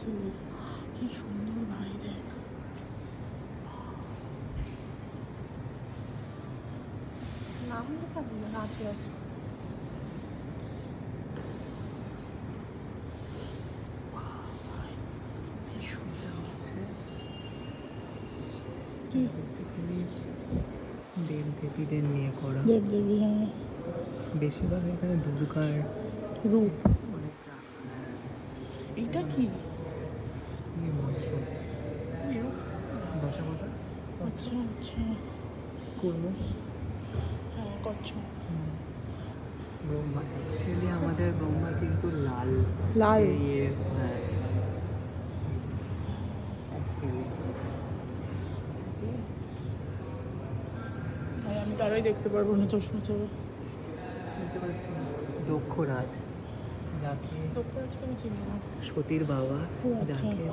ছেলে, কি সুন্দর ভাই, দেখ। নাম লেখা দিল না, আছে আছে। কি সুন্দর হচ্ছে। কি বেসিক্যালি দেব দেবীদের নিয়ে করা। দেবদেবী, হ্যাঁ, বেশিরভাগ এখানে দুর্গার রূপ। অনেক রাখা। হ্যাঁ, এইটা কি? ইয়ে মৎস্য এরকম? দশাবতার আচ্ছা আচ্ছা, কুর্ম হ্যাঁ, কচ্ছপ। ব্রহ্মা। অ্যাকচুয়ালি আমাদের ব্রহ্মা কিন্তু লাল লাল। ইয়ে। হ্যাঁ, অ্যাকচুয়ালি ভাই আমি তারাই দেখতে পারবো না চশমা ছাড়া। বুঝতে পারছি না। দক্ষরাজ, যাকে দক্ষরাজকে আমি চিনি না। সতীর বাবা, ও আচ্ছা। যাকে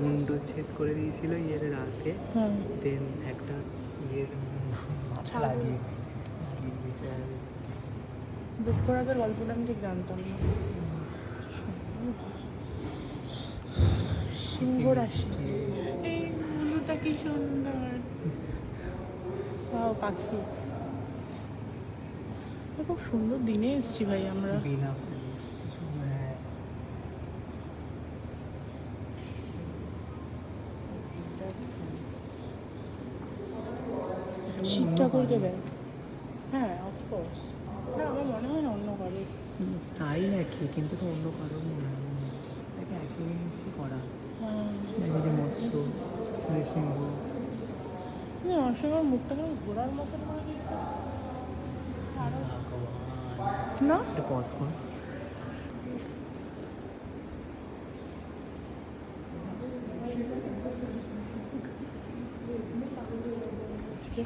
মুন্ডচ্ছেদ করে দিয়েছিল ইয়ের রাতে, হ্যাঁ, দেন একটা ইয়ের মাথা ছাগল। লাগিয়ে দিয়েছে। দক্ষরাজের গল্পটা আমি ঠিক জানতাম না। সিংহ রাশি, এই ব্লুটা কি সুন্দর। পাখি, খুব সুন্দর দিনে এসছি ভাই আমরা। বিনা পানি কিছু। হ্যাঁ, শিব ঠাকুরকে দেখ। হ্যাঁ, অফকোর্স। না, আমার মনে হয় না অন্য কারো। স্টাইল একই, কিন্তু তো অন্য কারোর মনে হয় না। তাকে একই জিনিসই করা। হ্যাঁ, যদি মৎস্য, নৃসিংহ। অসমের মুখটা কেমন ঘোড়ার মতন করে দিয়েছে। আরো ভগবান, না, একটু পজ কর। আজকে